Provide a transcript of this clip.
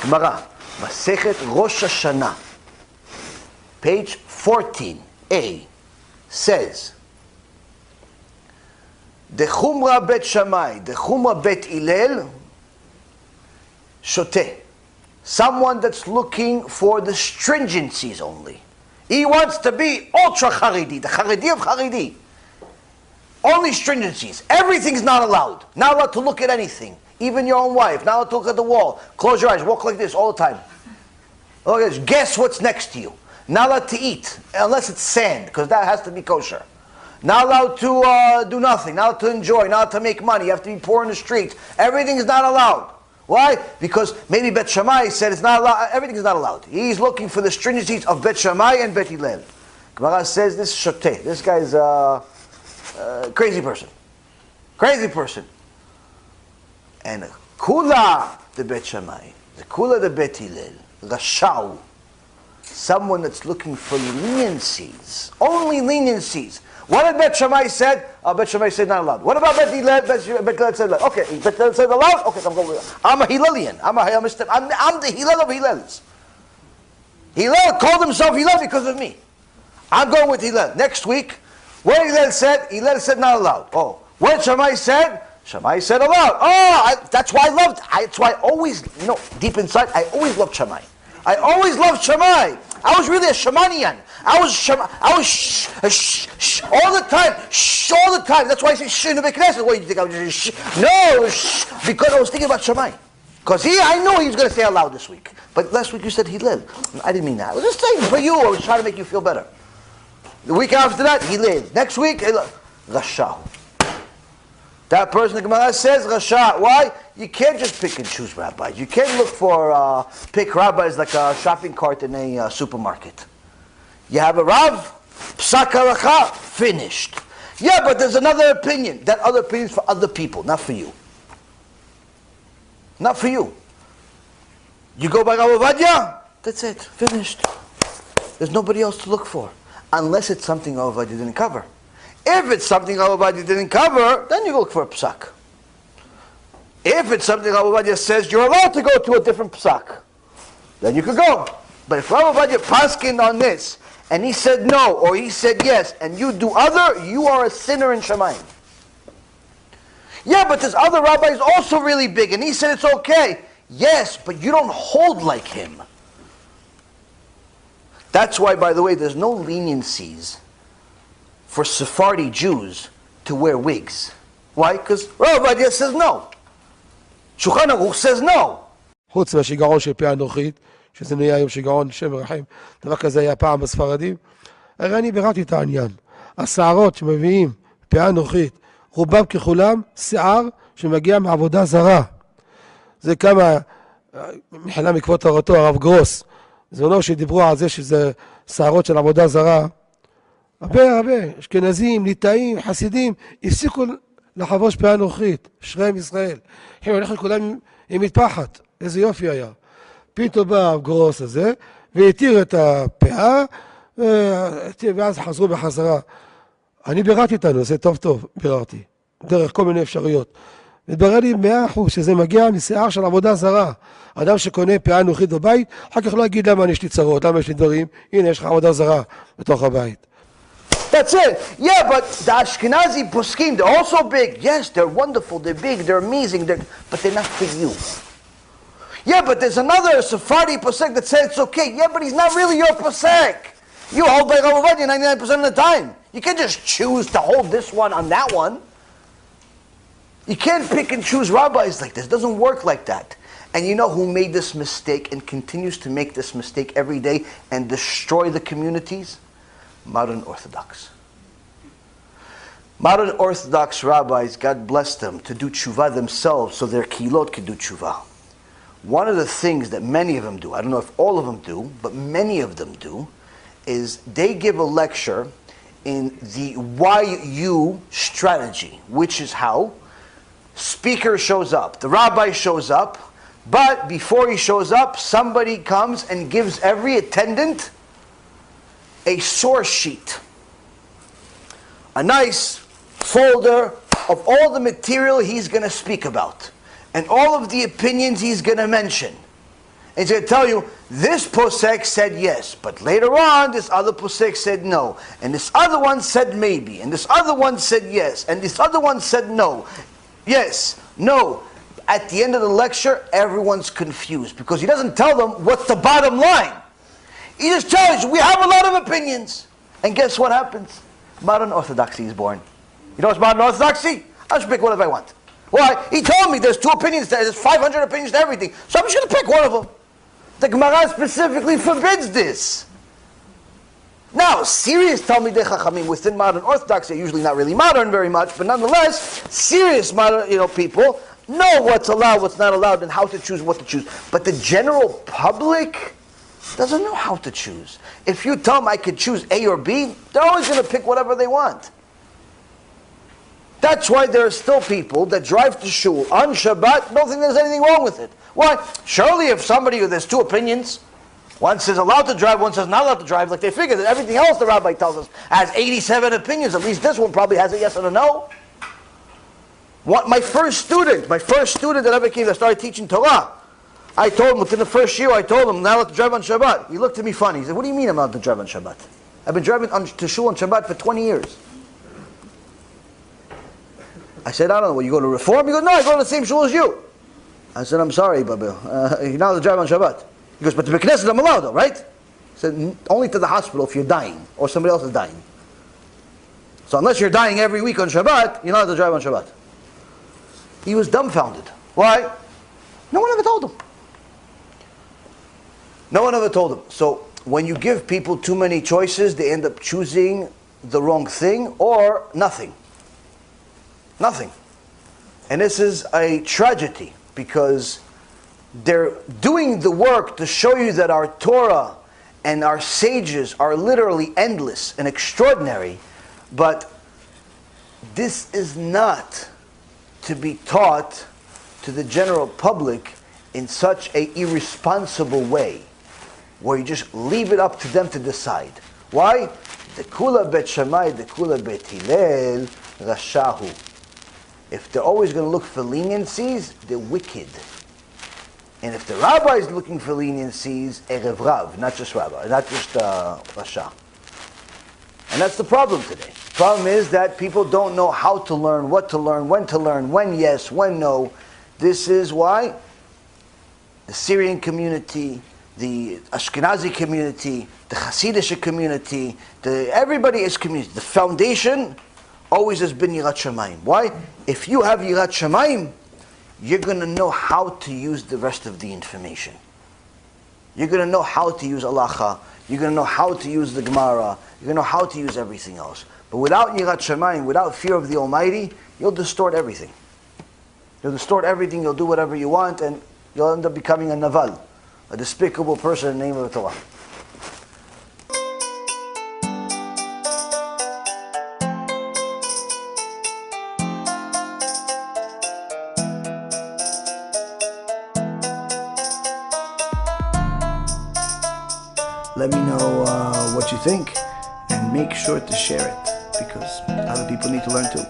Gemara, Masechet Rosh Hashanah, page 14a, says, the Chumra Bet Shammai, the Chumra Bet Hillel, Shoteh. Someone that's looking for the stringencies only. He wants to be ultra Haredi, the Haredi of Haredi. Only stringencies. Everything's not allowed. Not allowed to look at anything. Even your own wife. Not allowed to look at the wall. Close your eyes. Walk like this all the time. Look at this. Guess what's next to you. Not allowed to eat. Unless it's sand. Because that has to be kosher. Not allowed to do nothing. Not allowed to enjoy. Not allowed to make money. You have to be poor in the streets. Everything's not allowed. Why? Because maybe Bet Shammai said it's not allowed. Everything is not allowed. He's looking for the stringencies of Bet Shammai and Bet Hillel. Gemara says this shoteh. This guy's crazy person. Crazy person. And kula the Bet Shammai, the kula the Bet Hillel, Rashau. Someone that's looking for leniencies. Only leniencies. What did Bet Shammai said? Bet Shammai said not allowed. What about Bet Hillel? Bet Hillel said allowed. Okay, Bet Hillel said allowed? Okay, I'm going with it. I'm a Hillelian. I'm the Hillel of Hillels. Hillel called himself Hillel because of me. I'm going with Hillel. Next week, what Hillel said not allowed. Oh, what Shammai said? Shammai said allowed. Oh, that's why I loved. That's why I always, deep inside, I always loved Shammai. I always loved Shammai. I was really a Shamanian. I was all the time. All the time. That's why I say shh in the Knesset. What do you think I was just shh? No, shh, because I was thinking about Shammai. Because I know he was going to say aloud this week. But last week you said Hillel. I didn't mean that. I was just saying for you. I was trying to make you feel better. The week after that, Hillel. Next week, Rasha. That person, the Gemara says, Rasha. Why? You can't just pick and choose rabbis. You can't look for, pick rabbis like a shopping cart in a supermarket. You have a Rav, Psak Halacha, finished. Yeah, but there's another opinion. That other opinion is for other people, not for you. Not for you. You go by Rav Ovadia, that's it, finished. There's nobody else to look for. Unless it's something Rav Ovadia didn't cover. If it's something Rav Ovadia didn't cover, then you look for a psak. If it's something Rav Ovadia says you're allowed to go to a different psak, then you could go. But if Rav Ovadia paskined on this, and he said no, or he said yes, and you do other, you are a sinner in Shamayim. Yeah, but this other rabbi is also really big, and he said it's okay. Yes, but you don't hold like him. That's why, by the way, there's no leniencies for Sephardic Jews to wear wigs. Why? Because Rav Ovadia says no. Shulchan Aruch says no. חוץ מהשיגעון של פי אנוכית, שזה נהיה היום שיגעון שם רחם, דבר כזה היה פעם בספרדים. הרי אני ביררתי את העניין. השערות שמביאים פי אנוכית, רובם ככולם שיער שמגיע מעבודה זרה. זה כמה, מחילה מכבוד תורתו, הרב גרוס, זמנו שדיברו על זה שזה שערות של עבודה זרה. הרבה, אשכנזים, ליטאים, חסידים, הפסיקו לחבוש פי אנוכית, שריהם ישראל. הם הולכים כולם עם מטפחת, איזה יופי היה. פתאום בא הרב גרוס הזה, והתיר את הפאה, ואז חזרו בחזרה. אני ביררתי את הנושא, טוב, ביררתי, דרך כל מיני אפשרויות. מתברר לי 100% שזה מגיע משיער של עבודה זרה. אדם שקונה פאה אנוכית בבית, אחר כך לא יגיד למה יש לי צרות, למה יש לי דברים, הנה יש לך עבודה זרה בתוך הבית. That's it. Yeah, but the Ashkenazi poskim, they're also big. Yes, they're wonderful, they're big, they're amazing, but they're not for you. Yeah, but there's another Sephardi posek that says it's okay. Yeah, but he's not really your posek. You hold by Rav Ovadia 99% of the time. You can't just choose to hold this one on that one. You can't pick and choose rabbis like this. It doesn't work like that. And you know who made this mistake and continues to make this mistake every day and destroy the communities? Modern Orthodox. Modern Orthodox rabbis, God bless them, to do tshuva themselves so their kilot can do tshuva. One of the things that many of them do, I don't know if all of them do, but many of them do, is they give a lecture in the YU strategy, which is how speaker shows up, the rabbi shows up, but before he shows up, somebody comes and gives every attendant a source sheet. A nice folder of all the material he's going to speak about. And all of the opinions he's going to mention. And it's going to tell you, this posek said yes, but later on, this other posek said no. And this other one said maybe. And this other one said yes. And this other one said no. Yes, no. At the end of the lecture, everyone's confused because he doesn't tell them what's the bottom line. He just tells you, we have a lot of opinions. And guess what happens? Modern Orthodoxy is born. You know what's modern Orthodoxy? I'll just pick whatever I want. Why? He told me there's 2 opinions, there's 500 opinions to everything. So I'm just going to pick one of them. The Gemara specifically forbids this. Now, serious Talmidei Chachamim within modern Orthodoxy are usually not really modern very much, but nonetheless, serious modern people know what's allowed, what's not allowed, and how to choose, what to choose. But the general public doesn't know how to choose. If you tell them I could choose A or B, they're always going to pick whatever they want. That's why there are still people that drive to shul on Shabbat, don't think there's anything wrong with it. Why? Surely if there's 2 opinions, one says allowed to drive, one says not allowed to drive, like they figure that everything else the rabbi tells us has 87 opinions, at least this one probably has a yes and a no. My first student that ever came that started teaching Torah, I told him within the first year, not allowed to drive on Shabbat. He looked at me funny. He said, what do you mean I'm not allowed to drive on Shabbat? I've been driving to shul on Shabbat for 20 years. I said, I don't know, you go to Reform? He goes, no, I go to the same shul as you. I said, I'm sorry, Babil. You're not allowed to drive on Shabbat. He goes, but to the Knesset I'm allowed though, right? I said, only to the hospital if you're dying, or somebody else is dying. So unless you're dying every week on Shabbat, you're not allowed to drive on Shabbat. He was dumbfounded. Why? No one ever told him. No one ever told him. So when you give people too many choices, they end up choosing the wrong thing or nothing. Nothing. And this is a tragedy because they're doing the work to show you that our Torah and our sages are literally endless and extraordinary, but this is not to be taught to the general public in such an irresponsible way, where you just leave it up to them to decide. Why? The kula bet Shammai, the kula bet Hillel, rashahu. If they're always going to look for leniencies, they're wicked. And if the rabbi is looking for leniencies, erev rav, not just rabbi, not just rasha. And that's the problem today. The problem is that people don't know how to learn, what to learn, when yes, when no. This is why the Syrian community, the Ashkenazi community, the Hasidic community, everybody is community. The foundation always has been Yirat Shamayim. Why? If you have Yirat Shamayim, you're going to know how to use the rest of the information. You're going to know how to use Halacha. You're going to know how to use the Gemara. You're going to know how to use everything else. But without Yirat Shamayim, without fear of the Almighty, you'll distort everything. You'll distort everything, you'll do whatever you want, and you'll end up becoming a naval, a despicable person in the name of the Torah. Let me know what you think, and make sure to share it, because other people need to learn too.